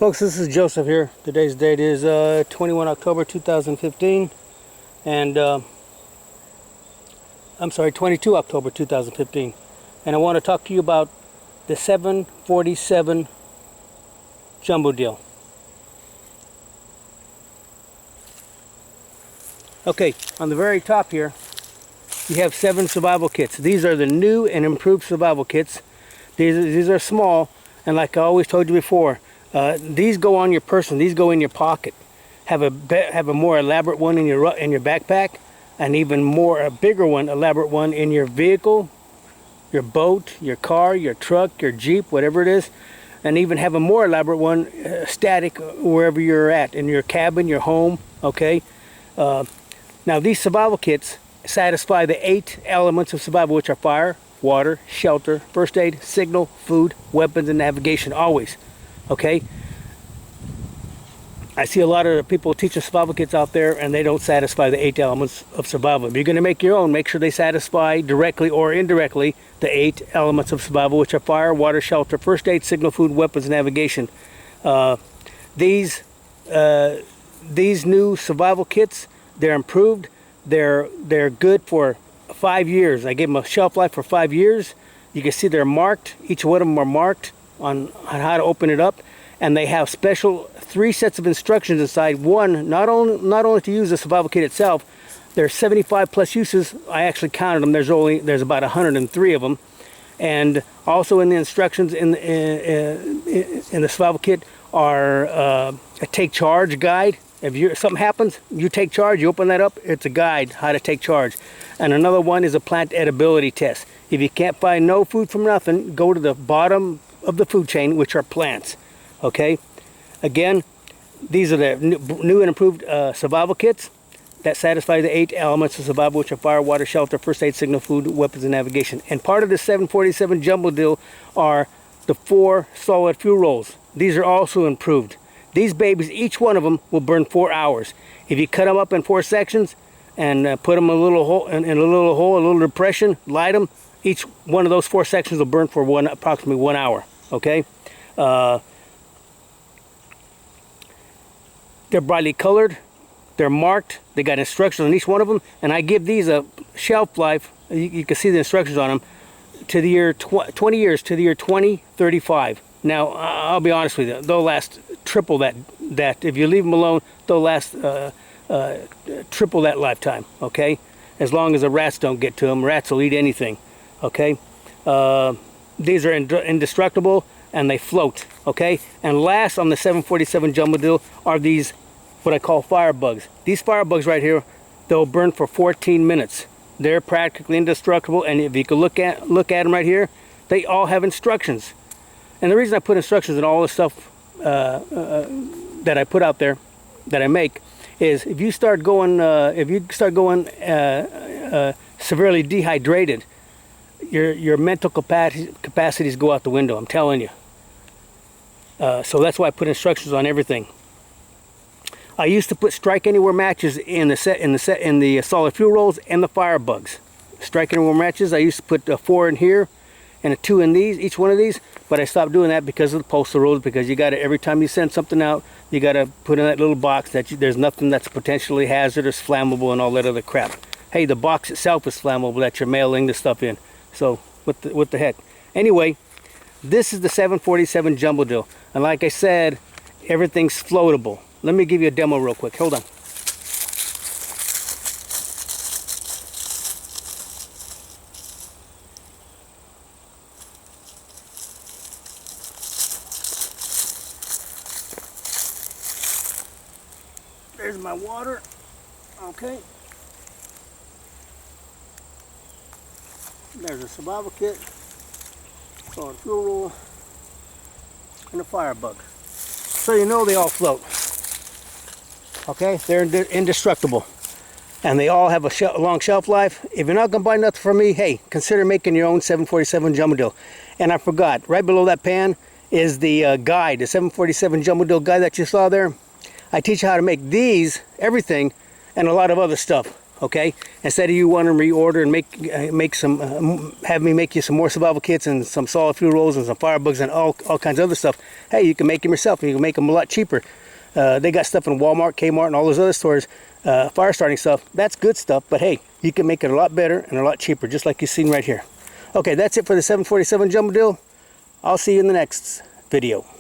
Folks, this is Joseph here. Today's date is 21 October 2015, and I'm sorry, 22 October 2015, and I want to talk to you about the 747 jumbo deal. Okay, on the very top here, you have 7 survival kits. These are the new and improved survival kits. These are small, and like I always told you before, these go on your person. These go in your pocket. Have a more elaborate one in your backpack, and even more a bigger one, elaborate one in your vehicle, your boat, your car, your truck, your Jeep, whatever it is, and even have a more elaborate one static wherever you're at, in your cabin, your home. Okay. Now these survival kits satisfy the 8 elements of survival, which are fire, water, shelter, first aid, signal, food, weapons, and navigation. Always. Okay, I see a lot of people teaching survival kits out there, and they don't satisfy the 8 elements of survival. If you're going to make your own, make sure they satisfy directly or indirectly the 8 elements of survival, which are fire, water, shelter, first aid, signal, food, weapons, navigation. These new survival kits, they're improved. They're good for 5 years. I gave them a shelf life for 5 years. You can see they're marked. Each one of them are marked on how to open it up, and they have special 3 sets of instructions inside. One, not only to use the survival kit itself. There's 75 plus uses. I actually counted them. There's about 103 of them, and also in the instructions in the survival kit are a take charge guide. If something happens, you take charge, you open that up, it's a guide how to take charge. And another one is a plant edibility test. If you can't find no food from nothing, go to the bottom of the food chain, which are plants. Okay, again, these are the new and improved survival kits that satisfy the 8 elements of survival, which are fire, water, shelter, first aid, signal, food, weapons, and navigation. And part of the 747 jumbo deal are the 4 solid fuel rolls. These are also improved. These babies, each one of them will burn 4 hours. If you cut them up in 4 sections and put them in a little hole, a little depression, light them, each one of those 4 sections will burn for approximately 1 hour. Okay, they're brightly colored, they're marked, they got instructions on each one of them, and I give these a shelf life. You can see the instructions on them to the year 20 years, to the year 2035. Now I'll be honest with you, they'll last triple that. If you leave them alone, they'll last triple that lifetime. Okay, as long as the rats don't get to them. Rats will eat anything. Okay. These are indestructible, and they float. Okay, and last on the 747 jumbo deal are these, what I call firebugs. These firebugs right here, they'll burn for 14 minutes. They're practically indestructible, and if you can look at them right here, they all have instructions. And the reason I put instructions in all the stuff that I put out there, that I make, is if you start going severely dehydrated, your mental capacities go out the window. I'm telling you. So that's why I put instructions on everything. I used to put strike anywhere matches in the solid fuel rolls and the firebugs. Strike anywhere matches. I used to put 4 in here and a 2 in these, each one of these. But I stopped doing that because of the postal rules. Because you got to, every time you send something out, you got to put in that little box that there's nothing that's potentially hazardous, flammable, and all that other crap. Hey, the box itself is flammable that you're mailing the stuff in. So what the heck? Anyway, this is the 747 jumbo deal, and like I said, everything's floatable. Let me give you a demo real quick. Hold on. There's my water. Okay. There's a survival kit, solid fuel roll, and a firebug. So you know they all float. Okay, they're indestructible, and they all have a long shelf life. If you're not gonna buy nothing from me, hey, consider making your own 747 jumbo deal. And I forgot, right below that pan is the guide, the 747 jumbo deal guide that you saw there. I teach you how to make these, everything, and a lot of other stuff. Okay, instead of you wanting to reorder and make some, have me make you some more survival kits and some solid fuel rolls and some Firebugs and all kinds of other stuff. Hey, you can make them yourself. You can make them a lot cheaper. They got stuff in Walmart, Kmart, and all those other stores. Fire starting stuff. That's good stuff. But hey, you can make it a lot better and a lot cheaper, just like you've seen right here. Okay, that's it for the 747 Jumbo Deal. I'll see you in the next video.